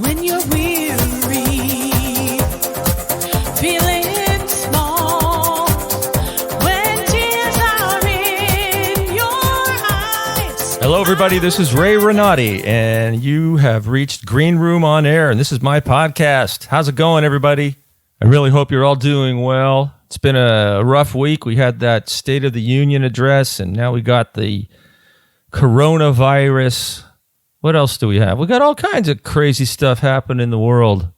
when you're weary, feeling small, when tears are in your eyes. Hello, everybody. This is Ray Renati, and you have reached Green Room on Air, and this is my podcast. How's it going, everybody? I really hope you're all doing well. It's been a rough week. We had that State of the Union address, and now we got the coronavirus. What else do we have? We got all kinds of crazy stuff happening in the world.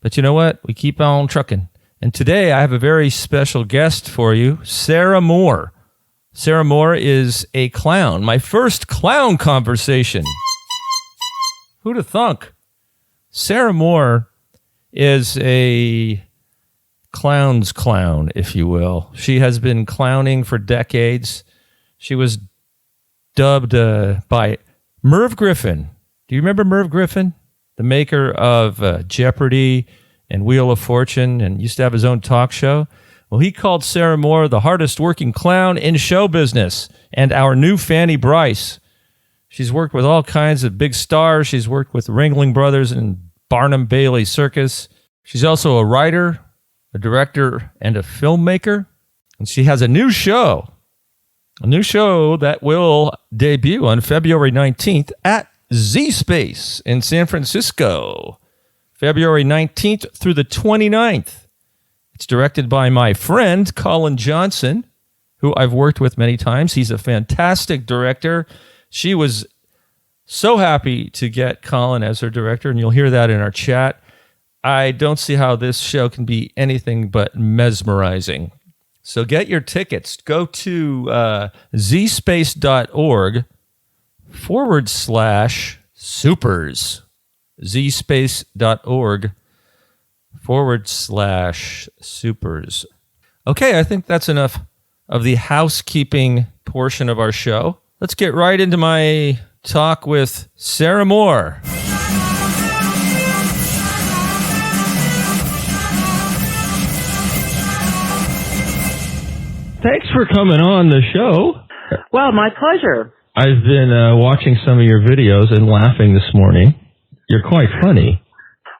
But you know what? We keep on trucking. And today I have a very special guest for you, Sara Moore. Sara Moore is a clown. My first clown conversation. Who'd have thunk? Sara Moore is a clown's clown, if you will. She has been clowning for decades. She was dubbed by Merv Griffin. Do you remember Merv Griffin? The maker of Jeopardy and Wheel of Fortune, and used to have his own talk show. Well, he called Sara Moore the hardest working clown in show business, and our new Fanny Bryce. She's worked with all kinds of big stars. She's worked with Ringling Bros and Barnum Bailey Circus. She's also a writer, a director, and a filmmaker. And she has a new show that will debut on February 19th at Z-Space in San Francisco. February 19th through the 29th. It's directed by my friend, Colin Johnson, who I've worked with many times. He's a fantastic director. She was so happy to get Colin as her director, and you'll hear that in our chat. I don't see how this show can be anything but mesmerizing. So get your tickets. Go to zspace.org/supers. zspace.org/supers. Okay, I think that's enough of the housekeeping portion of our show. Let's get right into my talk with Sara Moore. Thanks for coming on the show. Well, my pleasure. I've been watching some of your videos and laughing this morning. You're quite funny.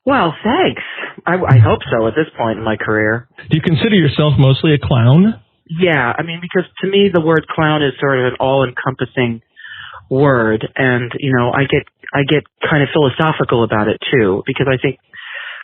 Well, thanks. I hope so at this point in my career. Do you consider yourself mostly a clown? Yeah, I mean, because to me the word clown is sort of an all-encompassing word, and I get kind of philosophical about it too, because I think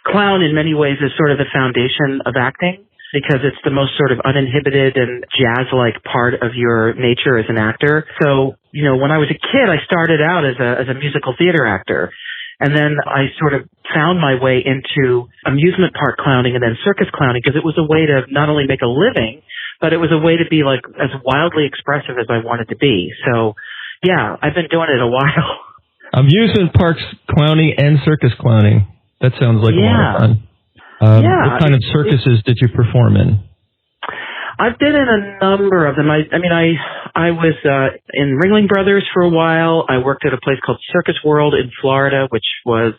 clown in many ways is sort of the foundation of acting, because it's the most sort of uninhibited and jazz-like part of your nature as an actor. So, when I was a kid, I started out as a musical theater actor. And then I sort of found my way into amusement park clowning and then circus clowning, because it was a way to not only make a living, but it was a way to be like as wildly expressive as I wanted to be. So, yeah, I've been doing it a while. Amusement parks clowning and circus clowning. That sounds like a lot of fun. What kind of circuses did you perform in? I've been in a number of them. I was in Ringling Bros for a while. I worked at a place called Circus World in Florida, which was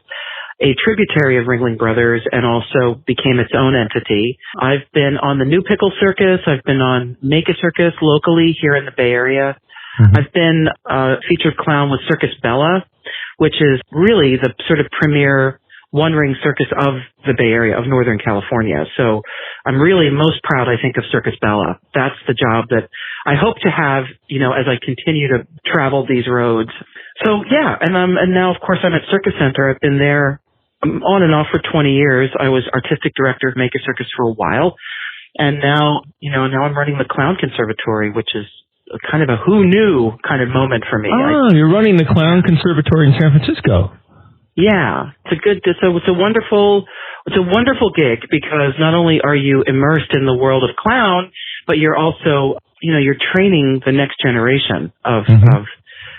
a tributary of Ringling Bros and also became its own entity. I've been on the new Pickle Circus. I've been on Make a Circus locally here in the Bay Area. Mm-hmm. I've been a featured clown with Circus Bella, which is really the sort of premier one-ring circus of the Bay Area, of Northern California. So I'm really most proud, I think, of Circus Bella. That's the job that I hope to have, as I continue to travel these roads. So, yeah, and now, of course, I'm at Circus Center. I've been there on and off for 20 years. I was artistic director of Make a Circus for a while. And now, now I'm running the Clown Conservatory, which is kind of a who knew kind of moment for me. Oh, you're running the Clown Conservatory in San Francisco. Yeah, it's a wonderful gig, because not only are you immersed in the world of clown, but you're also, you're training the next generation of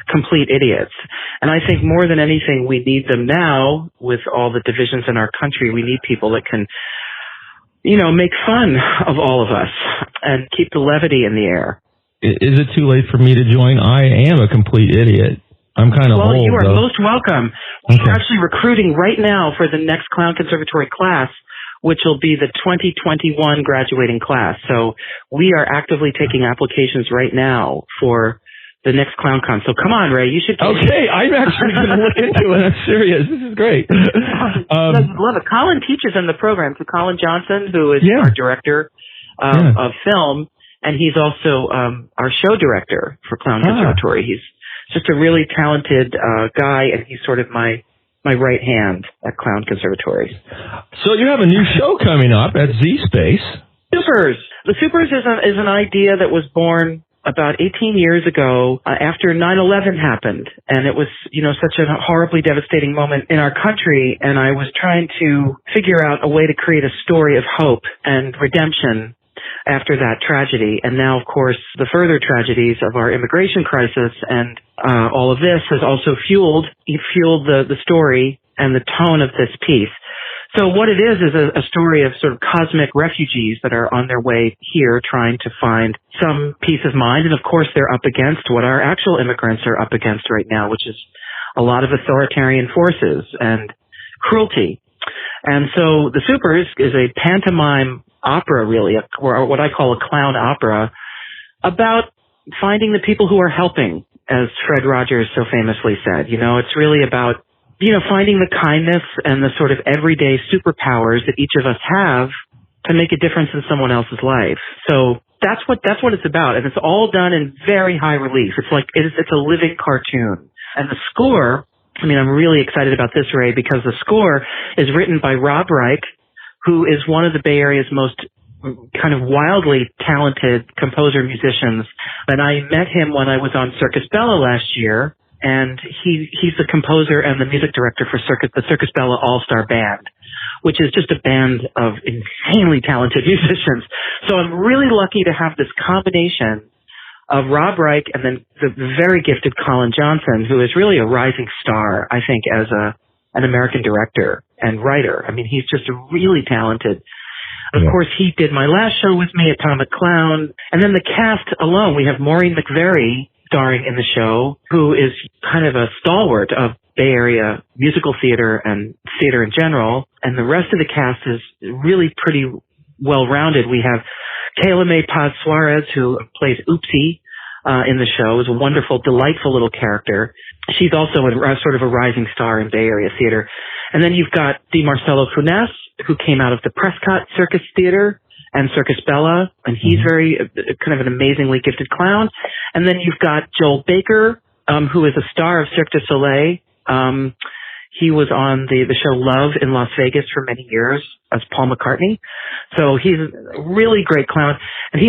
complete idiots. And I think more than anything, we need them now with all the divisions in our country. We need people that can, make fun of all of us and keep the levity in the air. Is it too late for me to join? I am a complete idiot. I'm kind of old, you are though. Most welcome. Okay. We're actually recruiting right now for the next Clown Conservatory class, which will be the 2021 graduating class. So we are actively taking applications right now for the next clown con. So come on, Ray, you should. Okay, I'm actually going to look into it. I'm serious. This is great. I love it. Colin teaches in the program. So Colin Johnson, who is our director of film, and he's also our show director for Clown Conservatory. He's just a really talented guy, and he's sort of my right hand at Clown Conservatory. So you have a new show coming up at Z Space. Supers. The Supers is an idea that was born about 18 years ago after 9/11 happened, and it was such a horribly devastating moment in our country, and I was trying to figure out a way to create a story of hope and redemption after that tragedy. And now, of course, the further tragedies of our immigration crisis and all of this has also fueled the story and the tone of this piece. So what it is a story of sort of cosmic refugees that are on their way here trying to find some peace of mind. And of course, they're up against what our actual immigrants are up against right now, which is a lot of authoritarian forces and cruelty. And so The Supers is a pantomime opera, really, or what I call a clown opera, about finding the people who are helping, as Fred Rogers so famously said. It's really about finding the kindness and the sort of everyday superpowers that each of us have to make a difference in someone else's life. So that's what it's about, and it's all done in very high relief. It's a living cartoon, and the score. I mean, I'm really excited about this, Ray, because the score is written by Rob Reich, who is one of the Bay Area's most kind of wildly talented composer-musicians. And I met him when I was on Circus Bella last year, and he's the composer and the music director for the Circus Bella All-Star Band, which is just a band of insanely talented musicians. So I'm really lucky to have this combination of Rob Reich and then the very gifted Colin Johnson, who is really a rising star, I think, as an American director and writer. I mean, he's just really talented. Of course, he did my last show with me, Atomic Clown. And then the cast alone, we have Maureen McVeary starring in the show, who is kind of a stalwart of Bay Area musical theater and theater in general. And the rest of the cast is really pretty well-rounded. We have Kayla Mae Paz Suarez, who plays Oopsie in the show, is a wonderful, delightful little character. She's also sort of a rising star in Bay Area theater. And then you've got DeMarcelo Funes, who came out of the Prescott Circus Theater and Circus Bella, and he's very kind of an amazingly gifted clown. And then you've got Joel Baker, who is a star of Cirque du Soleil. He was on the show Love in Las Vegas for many years as Paul McCartney. So he's a really great clown. And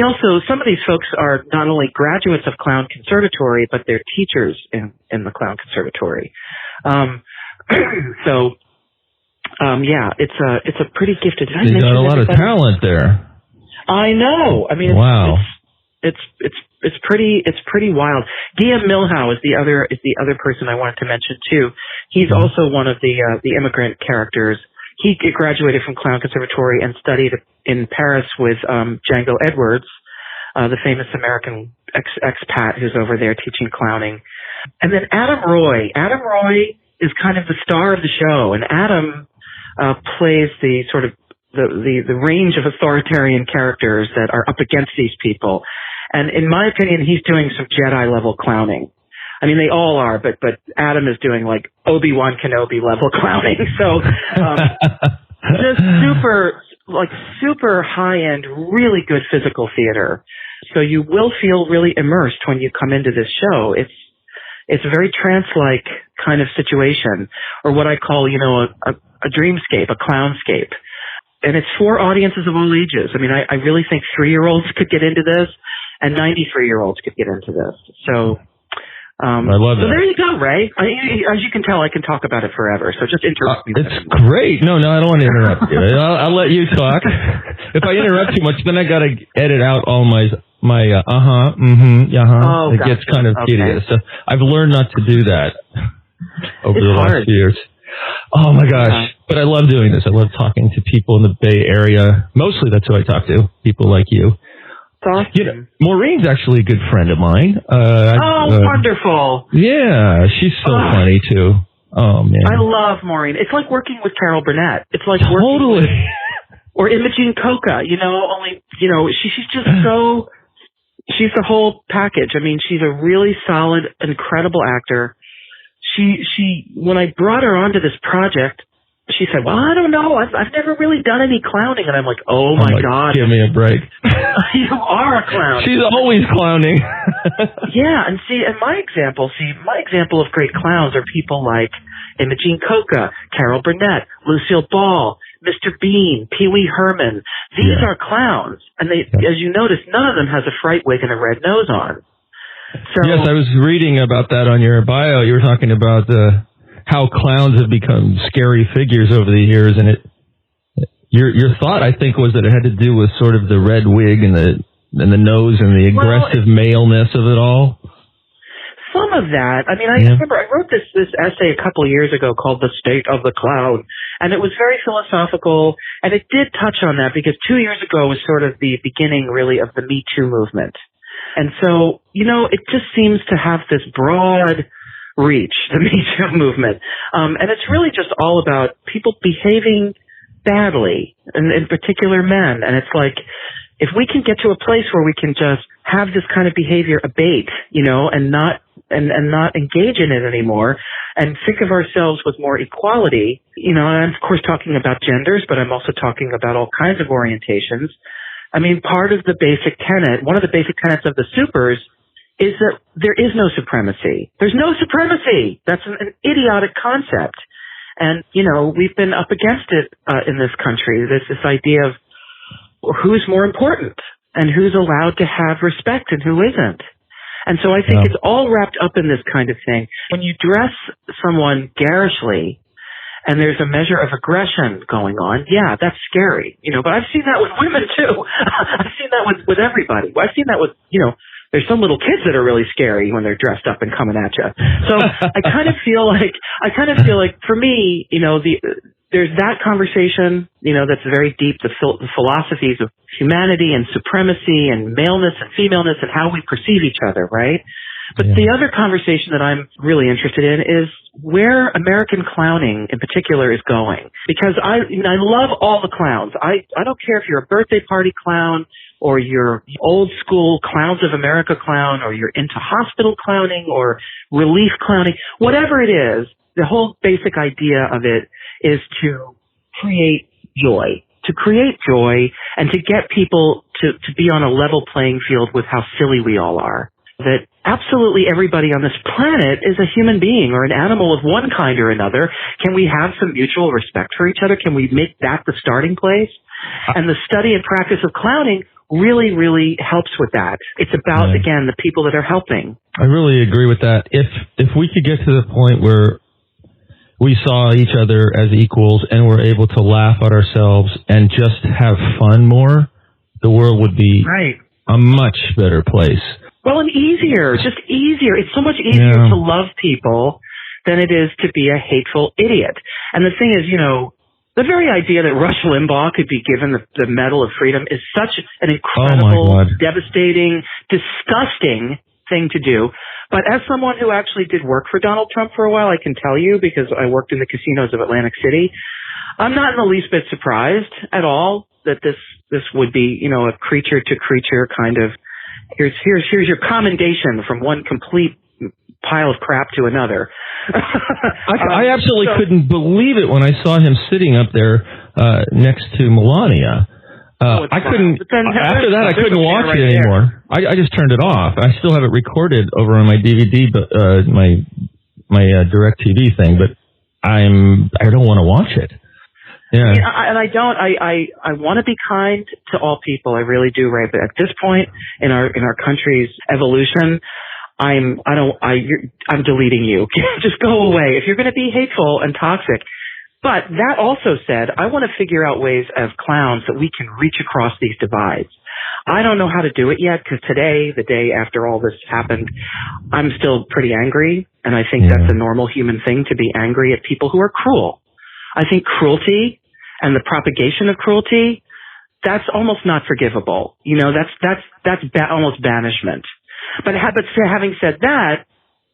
some of these folks are not only graduates of Clown Conservatory, but they're teachers in the Clown Conservatory. It's a pretty gifted. You got a lot of talent there. I know. I mean, wow. It's pretty wild. Guillaume Milhau is the other person I wanted to mention too. He's also one of the immigrant characters. He graduated from Clown Conservatory and studied in Paris with Django Edwards, the famous American expat who's over there teaching clowning. And then Adam Roy. Adam Roy is kind of the star of the show, and Adam plays the sort of the range of authoritarian characters that are up against these people. And in my opinion, he's doing some Jedi level clowning. I mean, they all are, but Adam is doing like Obi-Wan Kenobi level clowning. So, just super high end, really good physical theater. So you will feel really immersed when you come into this show. It's a very trance-like kind of situation, or what I call, a dreamscape, a clownscape. And it's for audiences of all ages. I mean, I really think 3-year-olds could get into this, and 93-year-olds could get into this. So, I love that. So there you go, Ray. As you can tell, I can talk about it forever. So just interrupt me. It's great. No, I don't want to interrupt you. I'll let you talk. If I interrupt too much, then I got to edit out all my Oh, it gets kind of tedious. So I've learned not to do that over the last few years. Oh my gosh. But I love doing this. I love talking to people in the Bay Area. Mostly that's who I talk to, people like you. Awesome. Maureen's actually a good friend of mine. Wonderful. Yeah, she's so funny too. Oh man. I love Maureen. It's like working with Carol Burnett. It's like totally working with, or Imogene Coca, only she's just so she's the whole package. I mean, she's a really solid, incredible actor. She when I brought her onto this project, she said, "Well, I don't know. I've never really done any clowning." And I'm like, "Oh my God, give me a break." You are a clown. She's always clowning. Yeah, and my example of great clowns are people like Imogene Coca, Carol Burnett, Lucille Ball, Mr. Bean, Pee Wee Herman. These are clowns, and as you notice, none of them has a fright wig and a red nose on. So, yes, I was reading about that on your bio. You were talking about how clowns have become scary figures over the years, and your thought, I think, was that it had to do with sort of the red wig and the nose and the aggressive maleness of it all. Some of that. I mean, I remember I wrote this essay a couple of years ago called "The State of the Clown," and it was very philosophical, and it did touch on that because 2 years ago was sort of the beginning, really, of the Me Too movement. And so, it just seems to have this broad reach, the Me Too movement. And it's really just all about people behaving badly, and in particular men. And it's like, if we can get to a place where we can just have this kind of behavior abate, and not engage in it anymore, and think of ourselves with more equality, and I'm of course talking about genders, but I'm also talking about all kinds of orientations. I mean, one of the basic tenets of the supers is that there is no supremacy. There's no supremacy. That's an idiotic concept. And, we've been up against it in this country. There's this idea of who's more important and who's allowed to have respect and who isn't. And so I think it's all wrapped up in this kind of thing. When you dress someone garishly, and there's a measure of aggression going on, yeah, that's scary, but I've seen that with women too. I've seen that with everybody. I've seen that with, there's some little kids that are really scary when they're dressed up and coming at you. So I kind of feel like for me, there's that conversation, that's very deep, the philosophies of humanity and supremacy and maleness and femaleness and how we perceive each other, right? But the other conversation that I'm really interested in is where American clowning in particular is going. Because I love all the clowns. I don't care if you're a birthday party clown or you're old school Clowns of America clown or you're into hospital clowning or relief clowning. Whatever it is, the whole basic idea of it is to create joy. To create joy and to get people to be on a level playing field with how silly we all are. That absolutely everybody on this planet is a human being or an animal of one kind or another. Can we have some mutual respect for each other? Can we make that the starting place? And the study and practice of clowning really, really helps with that. It's about, again, the people that are helping. I really agree with that. If we could get to the point where we saw each other as equals and were able to laugh at ourselves and just have fun more, the world would be a much better place. Well, and just easier. It's so much easier to love people than it is to be a hateful idiot. And the thing is, the very idea that Rush Limbaugh could be given the Medal of Freedom is such an incredible, devastating, disgusting thing to do. But as someone who actually did work for Donald Trump for a while, I can tell you, because I worked in the casinos of Atlantic City, I'm not in the least bit surprised at all that this would be, a creature to creature kind of, here's your commendation from one complete pile of crap to another. I absolutely couldn't believe it when I saw him sitting up there next to Melania. I couldn't. After that, I couldn't watch it anymore. I just turned it off. I still have it recorded over on my DVD, but my DirecTV thing. But I don't want to watch it. Yeah. And I don't. I want to be kind to all people. I really do, Ray. But at this point in our country's evolution, I'm deleting you. Just go away. If you're going to be hateful and toxic. But that also said, I want to figure out ways as clowns that we can reach across these divides. I don't know how to do it yet because today, the day after all this happened, I'm still pretty angry. And I think that's a normal human thing to be angry at people who are cruel. I think cruelty and the propagation of cruelty, that's almost not forgivable. That's almost banishment. But having said that,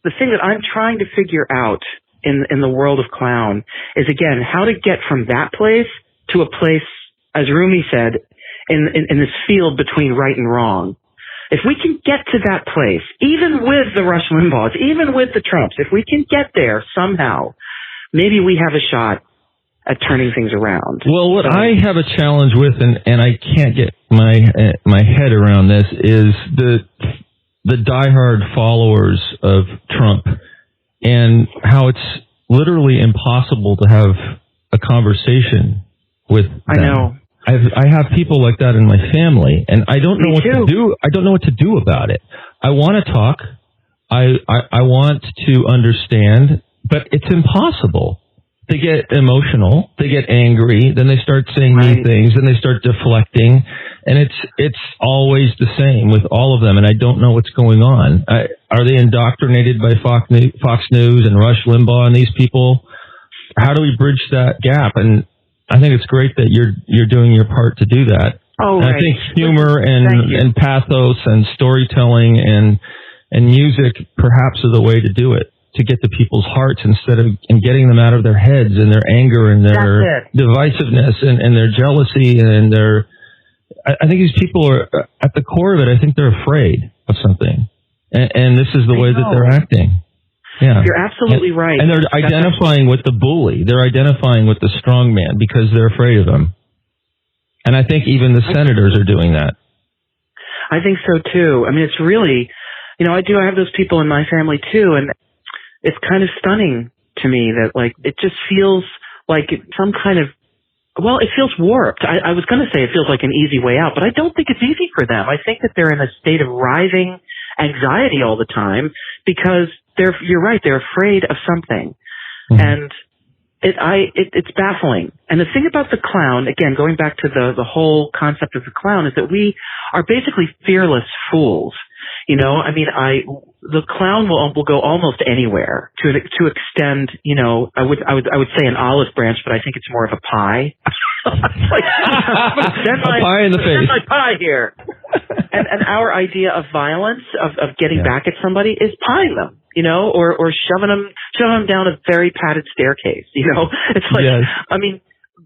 the thing that I'm trying to figure out in the world of clown is, again, how to get from that place to a place, as Rumi said, in this field between right and wrong. If we can get to that place, even with the Rush Limbaughs, even with the Trumps, if we can get there somehow, maybe we have a shot at turning things around. Well, what I have a challenge with, and I can't get my head around this, is the diehard followers of Trump, and how it's literally impossible to have a conversation with them. I know. I have people like that in my family, and I don't know what to do. I don't know what to do about it. I want to talk. I want to understand, but it's impossible. They get emotional, they get angry, then they start saying mean things, then they start deflecting, and it's always the same with all of them, and I don't know what's going on. Are they indoctrinated by Fox News and Rush Limbaugh and these people? How do we bridge that gap? And I think it's great that you're doing your part to do that. Oh, I think humor and pathos and storytelling and music perhaps are the way to do it, to get to people's hearts instead of and getting them out of their heads and their anger and their divisiveness and their jealousy and their. I think these people are at the core of it. I think they're afraid of something, and this is the way that they're acting. Yeah, you're absolutely right. And they're identifying with the bully. They're identifying with the strong man because they're afraid of him. And I think even the senators are doing that. I think so too. I mean, it's really, I have those people in my family too, and it's kind of stunning to me that, like, it just feels like some kind of, it feels warped. I was going to say it feels like an easy way out, but I don't think it's easy for them. I think that they're in a state of writhing anxiety all the time because you're right, they're afraid of something. Mm-hmm. And it's baffling. And the thing about the clown, again, going back to the whole concept of the clown, is that we are basically fearless fools. The clown will go almost anywhere to extend, I would say an olive branch, but I think it's more of a pie. Like, a pie in the face. Send my pie here. And our idea of violence, of getting back at somebody, is pieing them, or shoving them down a very padded staircase. It's like, yes.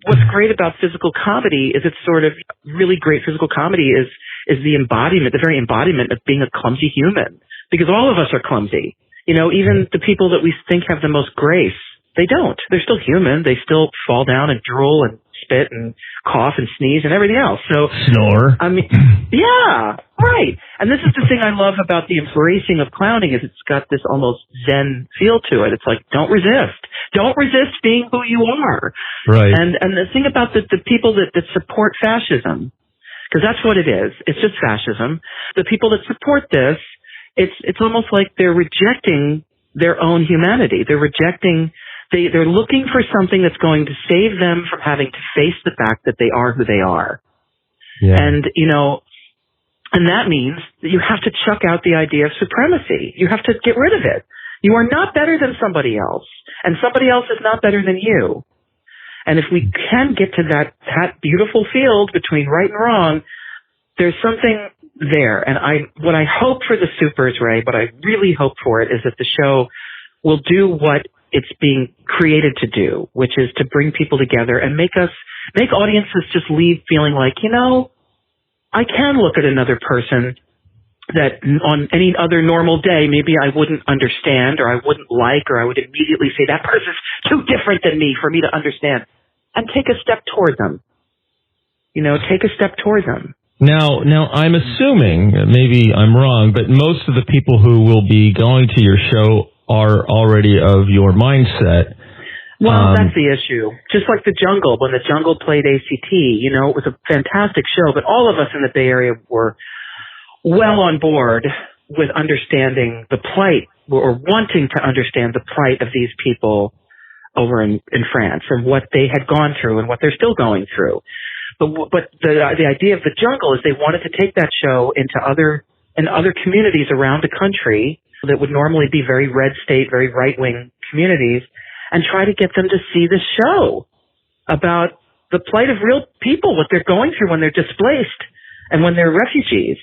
What's great about physical comedy is it's sort of really great physical comedy is the very embodiment of being a clumsy human, because all of us are clumsy. Even the people that we think have the most grace, they don't. They're still human. They still fall down and drool and spit and cough and sneeze and everything else. So snore. Yeah, right. And this is the thing I love about the embracing of clowning, is it's got this almost Zen feel to it. It's like, don't resist. Don't resist being who you are. Right. And the thing about the people that support fascism, because that's what it is. It's just fascism. The people that support this, it's almost like they're rejecting their own humanity. They're looking for something that's going to save them from having to face the fact that they are who they are. Yeah. And, and that means that you have to chuck out the idea of supremacy. You have to get rid of it. You are not better than somebody else, and somebody else is not better than you. And if we can get to that beautiful field between right and wrong, there's something there. And what I hope for the Supers, Ray, what I really hope for it, is that the show will do what it's being created to do, which is to bring people together and make audiences just leave feeling like, I can look at another person that on any other normal day, maybe I wouldn't understand, or I wouldn't like, or I would immediately say that person's too different than me for me to understand, and take a step toward them. Take a step toward them. Now I'm assuming, maybe I'm wrong, but most of the people who will be going to your show are already of your mindset. Well, that's the issue. Just like The Jungle, when The Jungle played ACT, it was a fantastic show, but all of us in the Bay Area were well on board with understanding the plight, or wanting to understand the plight of these people over in France, and what they had gone through and what they're still going through. But the idea of The Jungle is they wanted to take that show into other communities around the country that would normally be very red state, very right-wing communities, and try to get them to see the show about the plight of real people, what they're going through when they're displaced and when they're refugees.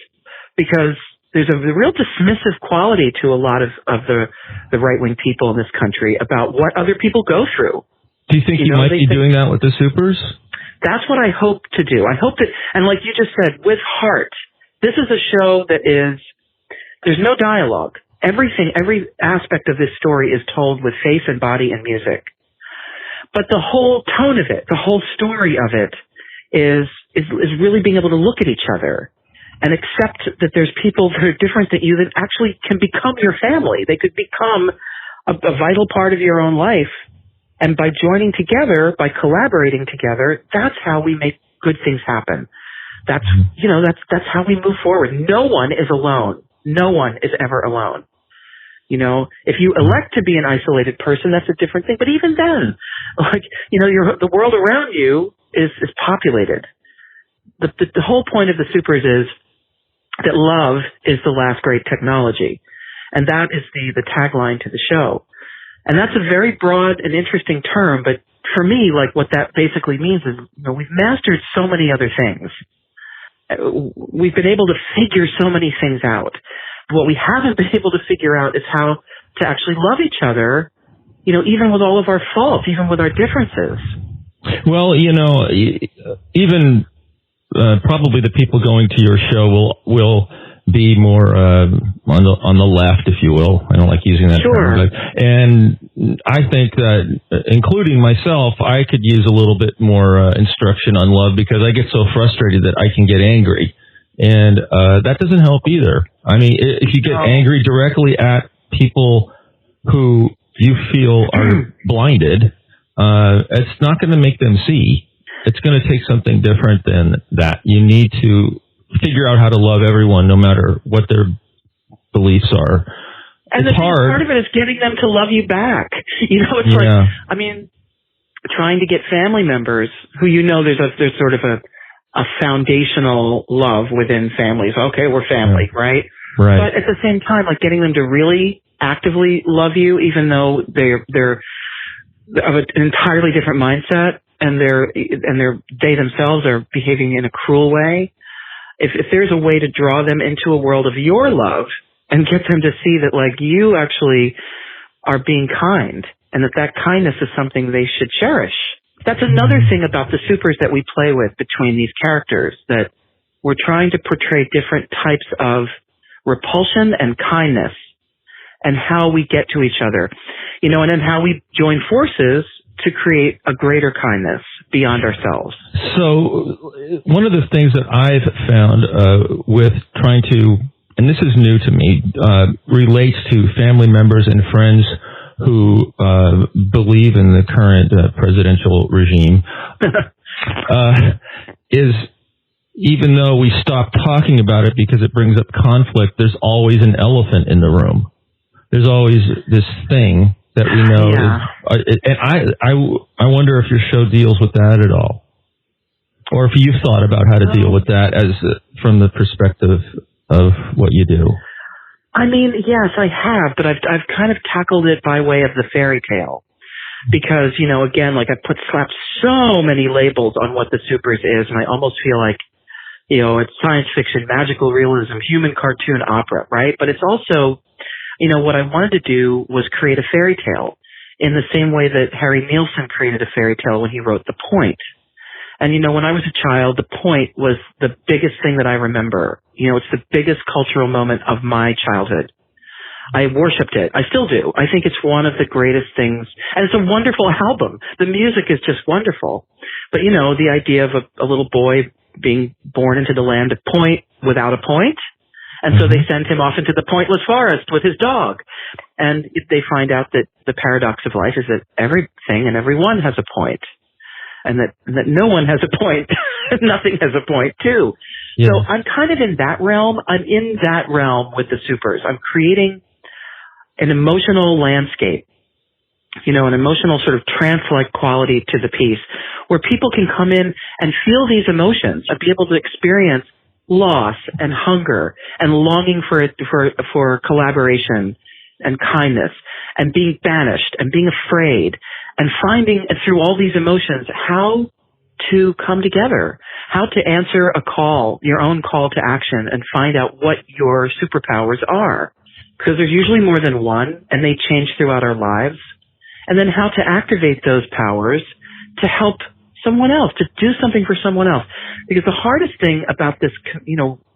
Because there's a real dismissive quality to a lot of the right-wing people in this country about what other people go through. Do you think you might be doing that with the Supers? That's what I hope to do. I hope that, and like you just said, with heart, This is a show that there's no dialogue. Every aspect of this story is told with face and body and music. But the whole tone of it, the whole story of it is really being able to look at each other and accept that there's people that are different than you that actually can become your family. They could become a vital part of your own life. And by joining together, by collaborating together, that's how we make good things happen. That's how we move forward. No one is alone. No one is ever alone. If you elect to be an isolated person, that's a different thing. But even then, the world around you is populated. The whole point of the Supers is that love is the last great technology. And that is the tagline to the show. And that's a very broad and interesting term, but for me, what that basically means is, we've mastered so many other things. We've been able to figure so many things out. What we haven't been able to figure out is how to actually love each other, even with all of our faults, even with our differences. Well, even probably the people going to your show will be more on the left, if you will. I don't like using that Sure. term. And I think that, including myself, I could use a little bit more instruction on love, because I get so frustrated that I can get angry. And that doesn't help either. I mean, if you get angry directly at people who you feel are blinded, it's not going to make them see. It's going to take something different than that. You need to figure out how to love everyone, no matter what their beliefs are. And it's hard. Part of it is getting them to love you back. Trying to get family members who there's sort of a foundational love within families. Okay, we're family, right? Right. But at the same time, getting them to really actively love you, even though they're of an entirely different mindset, and they themselves are behaving in a cruel way. If there's a way to draw them into a world of your love and get them to see that you actually are being kind, and that kindness is something they should cherish. That's another thing about the Supers that we play with between these characters, that we're trying to portray different types of repulsion and kindness, and how we get to each other, and then how we join forces to create a greater kindness beyond ourselves. So one of the things that I've found with trying to, and this is new to me, relates to family members and friends who believe in the current presidential regime, is even though we stop talking about it because it brings up conflict, there's always an elephant in the room. There's always this thing that we know. And I wonder if your show deals with that at all, or if you've thought about how to deal with that from the perspective of what you do. I mean, yes, I have, but I've kind of tackled it by way of the fairy tale, because again, I've slapped so many labels on what the Supers is, and I almost feel like it's science fiction, magical realism, human cartoon opera, right? But it's also, what I wanted to do was create a fairy tale in the same way that Harry Nielsen created a fairy tale when he wrote The Point. And, when I was a child, The Point was the biggest thing that I remember. It's the biggest cultural moment of my childhood. I worshipped it. I still do. I think it's one of the greatest things. And it's a wonderful album. The music is just wonderful. But, the idea of a little boy being born into the land of Point without a point. And so they send him off into the pointless forest with his dog. And they find out that the paradox of life is that everything and everyone has a point. And that no one has a point. Nothing has a point, too. Yeah. So I'm kind of in that realm. I'm in that realm with the Supers. I'm creating an emotional landscape, an emotional sort of trance-like quality to the piece, where people can come in and feel these emotions and be able to experience loss and hunger and longing for collaboration and kindness and being banished and being afraid, and finding through all these emotions how to come together, how to answer a call, your own call to action, and find out what your superpowers are. Because there's usually more than one, and they change throughout our lives. And then how to activate those powers to help someone else, to do something for someone else. Because the hardest thing about this,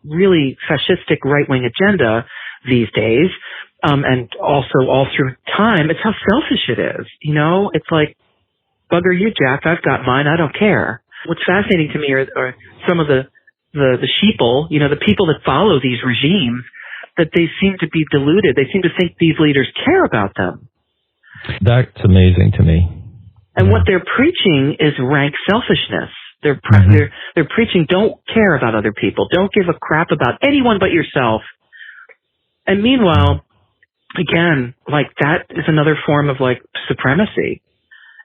really fascistic right-wing agenda these days, and also all through time, it's how selfish it is. You know, it's like, bugger you, Jack, I've got mine, I don't care. What's fascinating to me are some of the sheeple, you know, the people that follow these regimes, that they seem to be deluded. They seem to think these leaders care about them. That's amazing to me. And what they're preaching is rank selfishness. They're preaching, don't care about other people. Don't give a crap about anyone but yourself. And meanwhile, again, like, that is another form of, like, supremacy.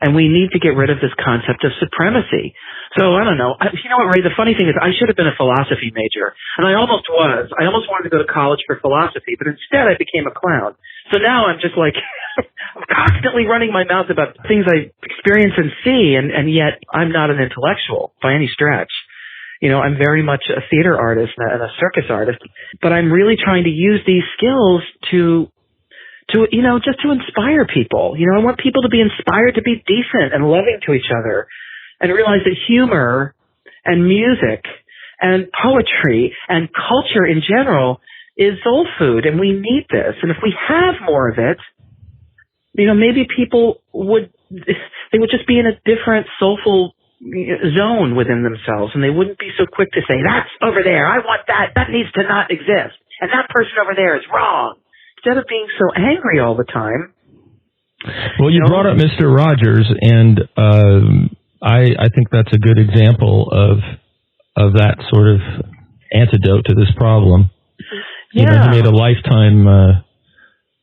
And we need to get rid of this concept of supremacy. So, I don't know. You know what, Ray? The funny thing is, I should have been a philosophy major. And I almost was. I almost wanted to go to college for philosophy, but instead I became a clown. So now I'm just like, I'm constantly running my mouth about things I experience and see, and yet I'm not an intellectual by any stretch. You know, I'm very much a theater artist and a circus artist, but I'm really trying to use these skills to, you know, just to inspire people. You know, I want people to be inspired to be decent and loving to each other, and realize that humor and music and poetry and culture in general is soul food, and we need this. And if we have more of it, you know, maybe people would just be in a different soulful zone within themselves, and they wouldn't be so quick to say, that's over there, I want that, that needs to not exist, and that person over there is wrong, instead of being so angry all the time. Well, you brought up Mr. Rogers, and I think that's a good example of that sort of antidote to this problem. Yeah. You know, he made a lifetime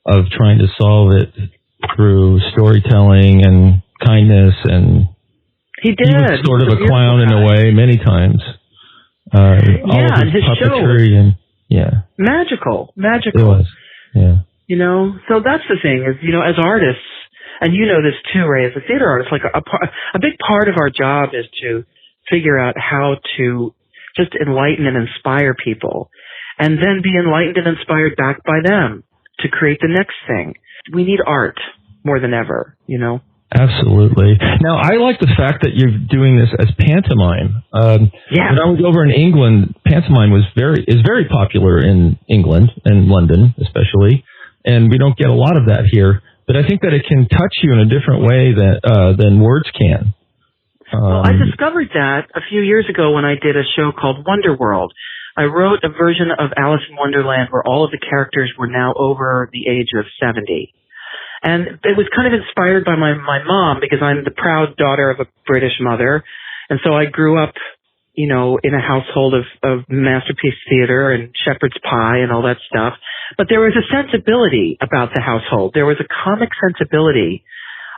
of trying to solve it through storytelling and kindness, and he did. He was sort of a clown in a way many times. All of his puppetry and magical. It was, yeah. You know, so that's the thing is, you know, as artists, and you know this too, Ray, as a theater artist, like a big part of our job is to figure out how to just enlighten and inspire people, and then be enlightened and inspired back by them to create the next thing. We need art more than ever, you know? Absolutely. Now, I like the fact that you're doing this as pantomime. When I was over in England, pantomime is very popular in England and London, especially, and we don't get a lot of that here. But I think that it can touch you in a different way than words can. Well, I discovered that a few years ago when I did a show called Wonder World. I wrote a version of Alice in Wonderland where all of the characters were now over the age of 70. And it was kind of inspired by my mom, because I'm the proud daughter of a British mother. And so I grew up, you know, in a household of Masterpiece Theater and Shepherd's Pie and all that stuff. But there was a sensibility about the household. There was a comic sensibility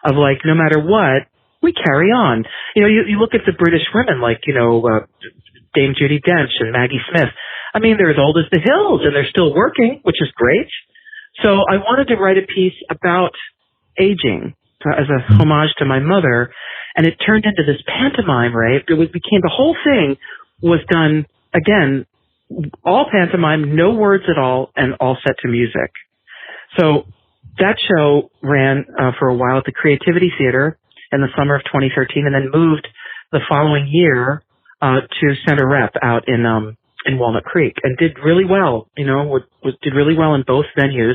of, like, no matter what, we carry on. You know, you look at the British women, like, you know, Dame Judi Dench and Maggie Smith. I mean, they're as old as the hills, and they're still working, which is great. So I wanted to write a piece about aging as a homage to my mother, and it turned into this pantomime, right? Became the whole thing was done, again, all pantomime, no words at all, and all set to music. So that show ran for a while at the Creativity Theater in the summer of 2013, and then moved the following year to Center Rep out in Walnut Creek, and did really well. You know, did really well in both venues,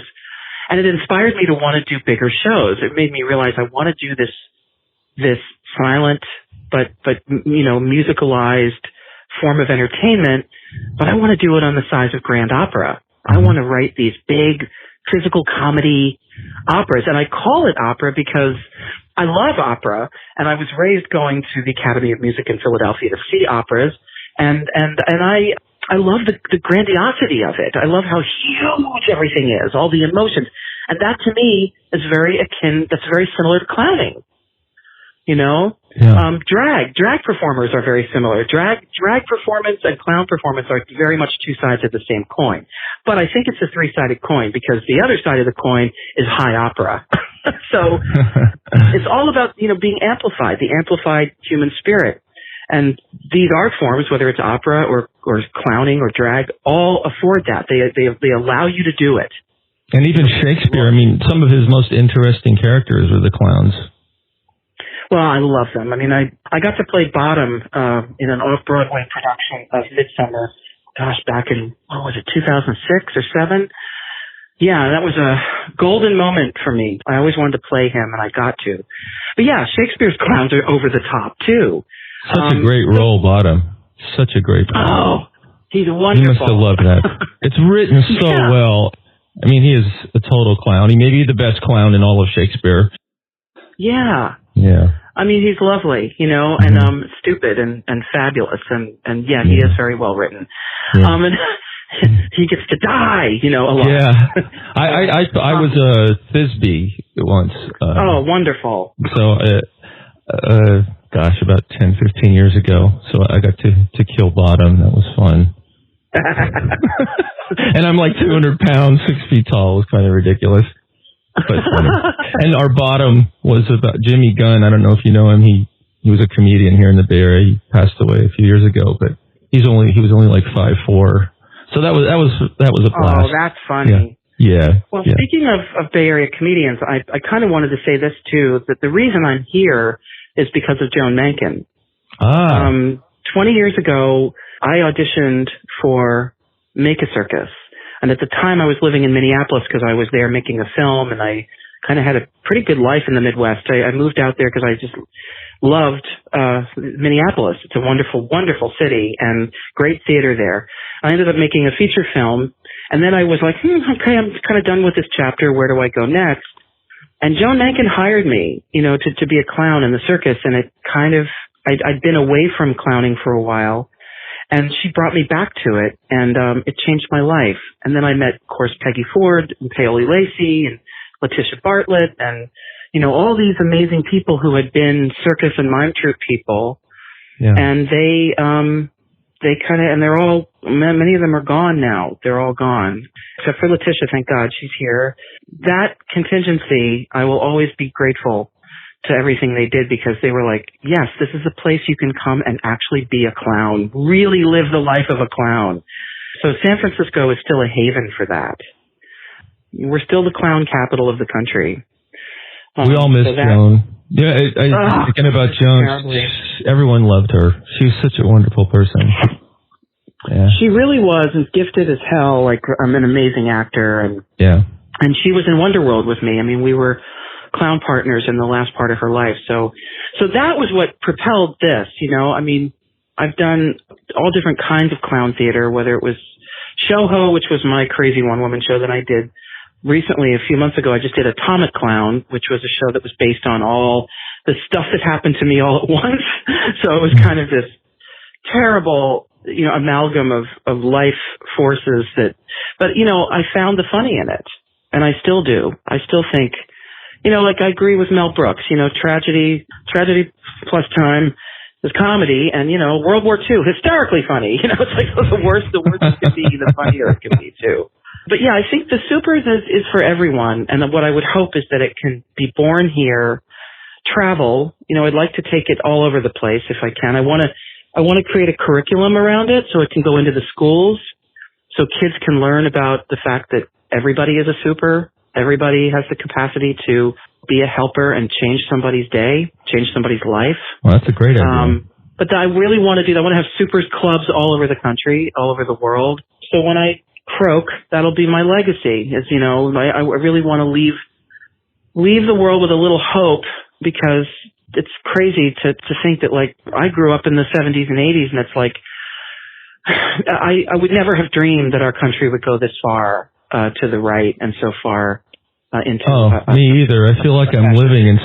and it inspired me to want to do bigger shows. It made me realize I want to do this silent but you know, musicalized form of entertainment, but I want to do it on the size of Grand Opera. I want to write these big physical comedy operas, and I call it opera because I love opera, and I was raised going to the Academy of Music in Philadelphia to see operas, and I love the grandiosity of it. I love how huge everything is, all the emotions. And that to me is that's very similar to clowning. You know? Yeah. Drag performers are very similar. Drag performance and clown performance are very much two sides of the same coin. But I think it's a three-sided coin, because the other side of the coin is high opera. So it's all about, you know, being amplified, the amplified human spirit. And these art forms, whether it's opera or clowning or drag, all afford that. They allow you to do it. And even Shakespeare, I mean, some of his most interesting characters were the clowns. Well, I love them. I mean, I got to play Bottom in an off-Broadway production of Midsummer back in, what was it, 2006 or 7? Yeah, that was a golden moment for me. I always wanted to play him, and I got to. But yeah, Shakespeare's clowns are over the top, too. Such a great role, Bottom. Such a great role. Oh, he's wonderful. You must have loved that. It's written so well. I mean, he is a total clown. He may be the best clown in all of Shakespeare. Yeah. Yeah. I mean, he's lovely, you know, and stupid and fabulous, and yeah, he is very well written. Yeah. And he gets to die, you know, a lot. Yeah. I was a Thisbe once. Oh, wonderful. So, gosh, about 10, 15 years ago. So I got to kill Bottom. That was fun. And I'm like 200 pounds, 6 feet tall. It was kind of ridiculous. But funny. And our Bottom was about Jimmy Gunn. I don't know if you know him. He was a comedian here in the Bay Area. He passed away a few years ago, but he was only like 5'4". So that was a blast. Oh, that's funny. Yeah. Well, speaking of Bay Area comedians, I kind of wanted to say this too, that the reason I'm here is because of Joan Mencken. 20 years ago, I auditioned for Pickle Circus. And at the time I was living in Minneapolis because I was there making a film, and I kind of had a pretty good life in the Midwest. I moved out there because I just loved Minneapolis. It's a wonderful, wonderful city and great theater there. I ended up making a feature film, and then I was like, okay, I'm kind of done with this chapter. Where do I go next? And Joan Mencken hired me, you know, to be a clown in the circus, and it kind of, I'd been away from clowning for a while, and she brought me back to it, and it changed my life. And then I met, of course, Peggy Ford and Paoli Lacey and Letitia Bartlett and, you know, all these amazing people who had been circus and mime troupe people. Yeah. And they kind of, and they're all, many of them are gone now. They're all gone. Except for Letitia, thank God she's here. That contingency, I will always be grateful to everything they did, because they were like, yes, this is a place you can come and actually be a clown, really live the life of a clown. So San Francisco is still a haven for that. We're still the clown capital of the country. We all miss Joan. Yeah, thinking about Joan, everyone loved her. She was such a wonderful person. Yeah. She really was, and gifted as hell. Like, I'm an amazing actor, and she was in Wonderworld with me. I mean, we were clown partners in the last part of her life. So that was what propelled this, you know. I mean, I've done all different kinds of clown theater, whether it was Shoho, which was my crazy one-woman show that I did recently. A few months ago, I just did Atomic Clown, which was a show that was based on all the stuff that happened to me all at once. So it was kind of this terrible, you know, amalgam of life forces but, you know, I found the funny in it, and I still do. I still think, you know, like I agree with Mel Brooks, you know, tragedy plus time is comedy, and, you know, World War II, hysterically funny. You know, it's like the worse it can be, the funnier it can be too. But yeah, I think the Supers is for everyone, and what I would hope is that it can be born here, travel. You know, I'd like to take it all over the place if I can. I want to create a curriculum around it so it can go into the schools, so kids can learn about the fact that everybody is a super. Everybody has the capacity to be a helper and change somebody's day, change somebody's life. Well, that's a great idea. But I really want to do that. I want to have supers clubs all over the country, all over the world. So when I croak, that'll be my legacy. As you know, I really want to leave the world with a little hope, because it's crazy to think that, like, I grew up in the 70s and 80s, and it's like I would never have dreamed that our country would go this far to the right and so far into. Me either. I feel like I'm living in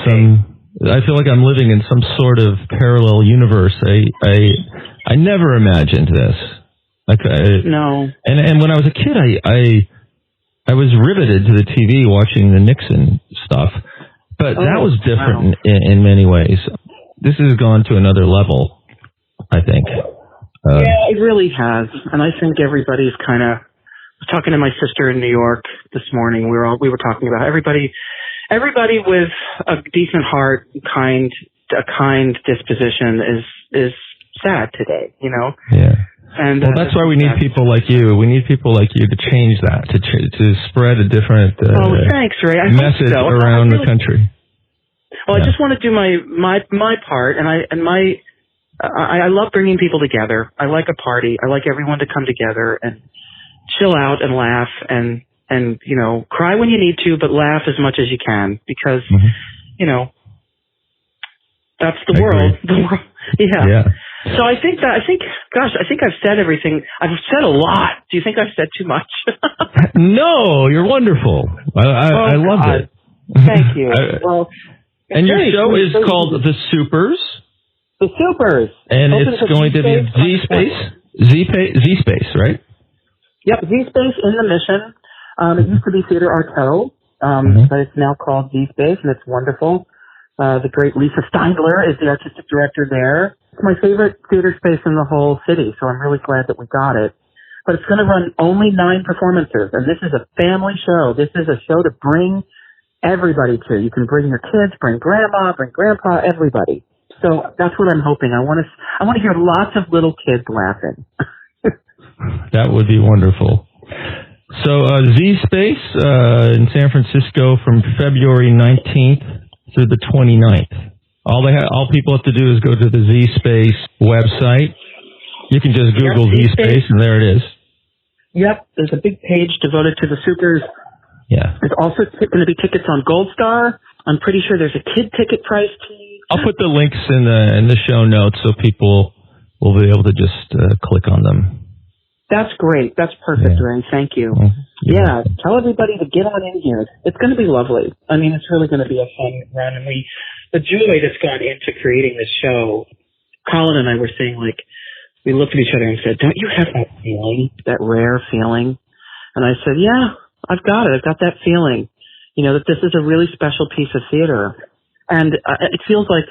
some sort of parallel universe. I never imagined this. No. And when I was a kid, I was riveted to the TV watching the Nixon stuff, but that was different in many ways. This has gone to another level, I think. Yeah, it really has, and I think everybody's kind of. I was talking to my sister in New York this morning. We were talking about everybody with a decent heart, a kind disposition is sad today, you know? Yeah. And well, that's why we need people like you. We need people like you to change that, to spread a different thanks, Ray. message around the country. Well, I just want to do my part, and I love bringing people together. I like a party. I like everyone to come together and chill out and laugh and cry when you need to, but laugh as much as you can because, that's the world. The world. Yeah. So I think I've said everything. I've said a lot. Do you think I've said too much? No, you're wonderful. I love it. Thank you. And your show is called The Supers. The Supers. And it's going to be Z-Space, right? Yep, Z-Space in the Mission. It used to be Theater Arto, but it's now called Z-Space, and it's wonderful. The great Lisa Steindler is the artistic director there. It's my favorite theater space in the whole city, so I'm really glad that we got it. But it's going to run only 9 performances, and this is a family show. This is a show to bring everybody to. You can bring your kids, bring grandma, bring grandpa, everybody. So that's what I'm hoping. I want to hear lots of little kids laughing. That would be wonderful. So Z-Space in San Francisco from February 19th through the 29th. All people have to do is go to the Z-Space website. You can just Google Z-Space, and there it is. Yep, there's a big page devoted to the Supers. Yeah. There's also going to be tickets on Gold Star. I'm pretty sure there's a kid ticket price too. I'll put the links in the show notes so people will be able to just click on them. That's great. That's perfect, Ray. Thank you. Yeah, tell everybody to get on in here. It's going to be lovely. I mean, it's really going to be a fun run. And the joy that's gone into creating this show, Colin and I were saying, we looked at each other and said, don't you have that feeling, that rare feeling? And I said, yeah, I've got it. I've got that feeling, that this is a really special piece of theater. And it feels like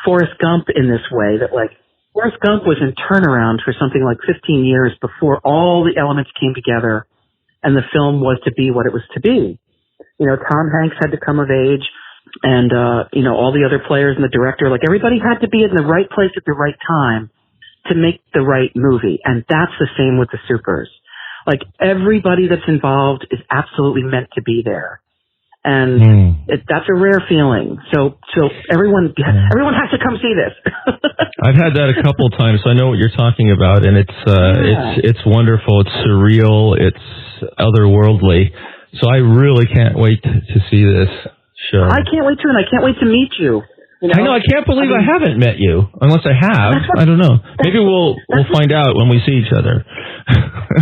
Forrest Gump in this way, that Forrest Gump was in turnaround for something like 15 years before all the elements came together and the film was to be what it was to be. Tom Hanks had to come of age and, all the other players and the director, everybody had to be in the right place at the right time to make the right movie. And that's the same with the Supers. Everybody that's involved is absolutely meant to be there. And that's a rare feeling. So everyone has to come see this. I've had that a couple times, so I know what you're talking about, and it's wonderful. It's surreal. It's otherworldly. So I really can't wait to see this show. I can't wait to, and I can't wait to meet you. I know. I can't believe I haven't met you. Unless I have, I don't know. Maybe we'll find out when we see each other.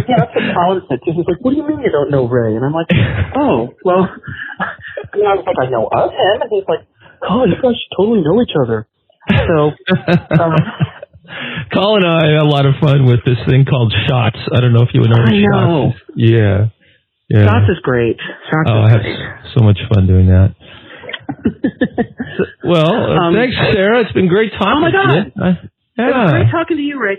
Yeah, that's what Colin said too. He's like, "What do you mean you don't know Ray?" And I'm like, "Oh, well." I was like, "I know of him," and he's like, "Oh, you guys totally know each other." So, Colin and I had a lot of fun with this thing called Shots. I don't know if you would know what Shots is. Yeah. Shots is great. I have so much fun doing that. Thanks, Sarah. It's been great talking to you. Oh, my God. It was great talking to you, Ray.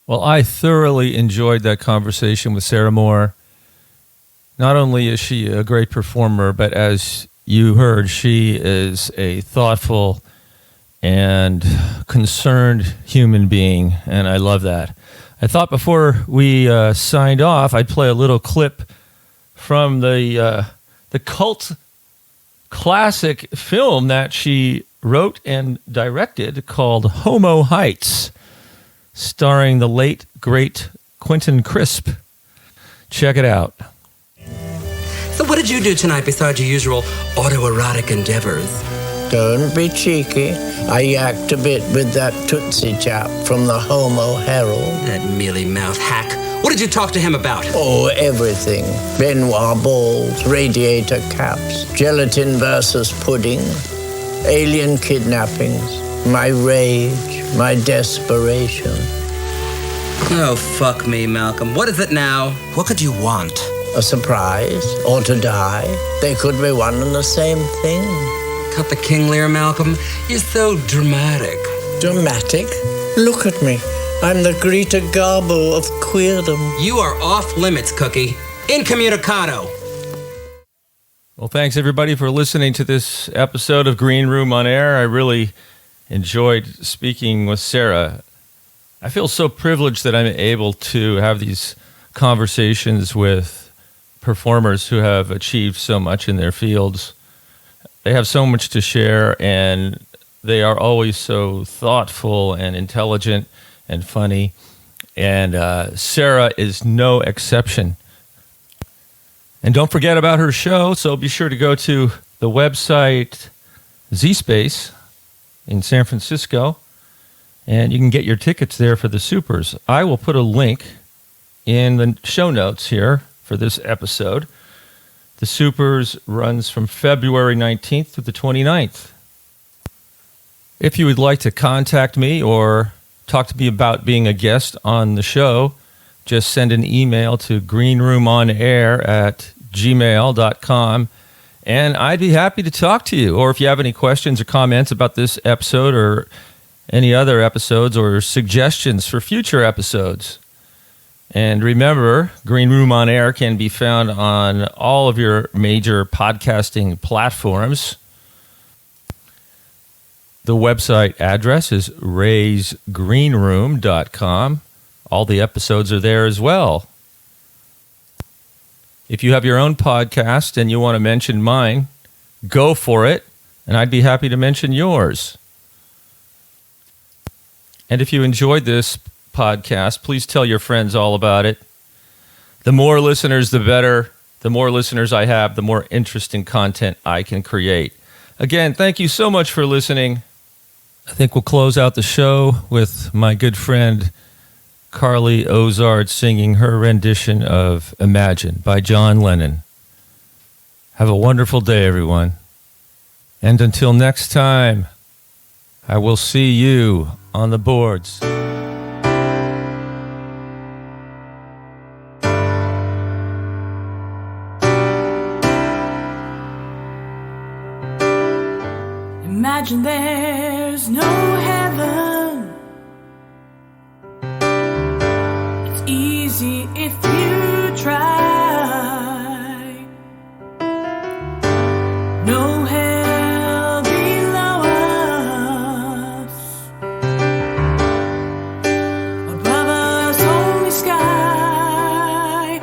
Well, I thoroughly enjoyed that conversation with Sara Moore. Not only is she a great performer, but as you heard, she is a thoughtful and concerned human being, and I love that. I thought before we signed off, I'd play a little clip from the cult classic film that she wrote and directed called Homo Heights, starring the late, great Quentin Crisp. Check it out. So what did you do tonight besides your usual autoerotic endeavors? Don't be cheeky. I yacked a bit with that Tootsie chap from the Homo Herald. That mealy-mouthed hack. What did you talk to him about? Oh, everything. Benoit balls, radiator caps, gelatin versus pudding, alien kidnappings, my rage, my desperation. Oh, fuck me, Malcolm. What is it now? What could you want? A surprise, or to die. They could be one and the same thing. Cut the king leer, Malcolm. You're so dramatic. Dramatic? Look at me. I'm the Greta Garbo of queerdom. You are off limits, Cookie. Incommunicado. Well, thanks everybody for listening to this episode of Green Room on Air. I really enjoyed speaking with Sarah. I feel so privileged that I'm able to have these conversations with performers who have achieved so much in their fields. They have so much to share, and they are always so thoughtful and intelligent and funny. And Sara is no exception. And don't forget about her show, so be sure to go to the website Z-Space in San Francisco, and you can get your tickets there for the Supers. I will put a link in the show notes here for this episode. The Supers runs from February 19th to the 29th. If you would like to contact me or talk to me about being a guest on the show, just send an email to greenroomonair@gmail.com, and I'd be happy to talk to you. Or if you have any questions or comments about this episode or any other episodes or suggestions for future episodes. And remember, Green Room on Air can be found on all of your major podcasting platforms. The website address is raysgreenroom.com. All the episodes are there as well. If you have your own podcast and you want to mention mine, go for it, and I'd be happy to mention yours. And if you enjoyed this podcast, please tell your friends all about it. The more listeners, the better. The more listeners I have, the more interesting content I can create. Again, thank you so much for listening. I think we'll close out the show with my good friend Carly Ozard singing her rendition of Imagine by John Lennon. Have a wonderful day, everyone. And until next time, I will see you on the boards. Imagine there's no heaven. It's easy if you try. No hell below us. Above us only sky.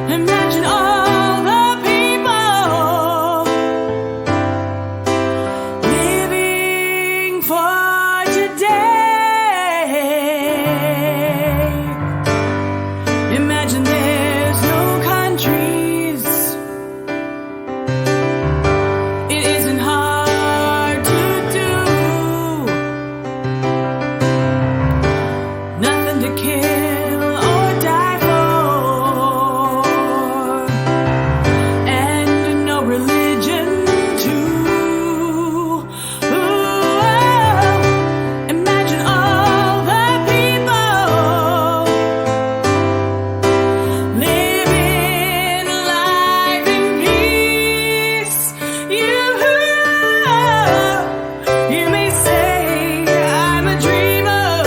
Imagine all the people living for today. Imagine there's no countries. It isn't hard to do. Nothing to kill or die for. And no religion too. Imagine all the people living life in peace. You may say I'm a dreamer,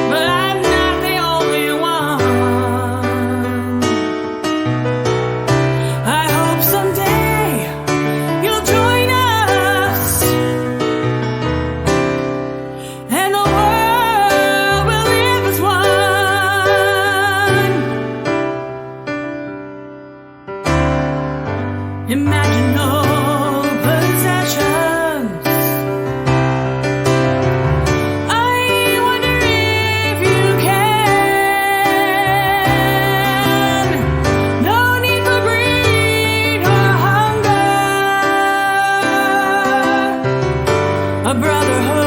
but I'm not the only one. I hope someday you'll join us, and the world will live as one. Imagine no possessions. I wonder if you can. No need for greed or hunger. A brotherhood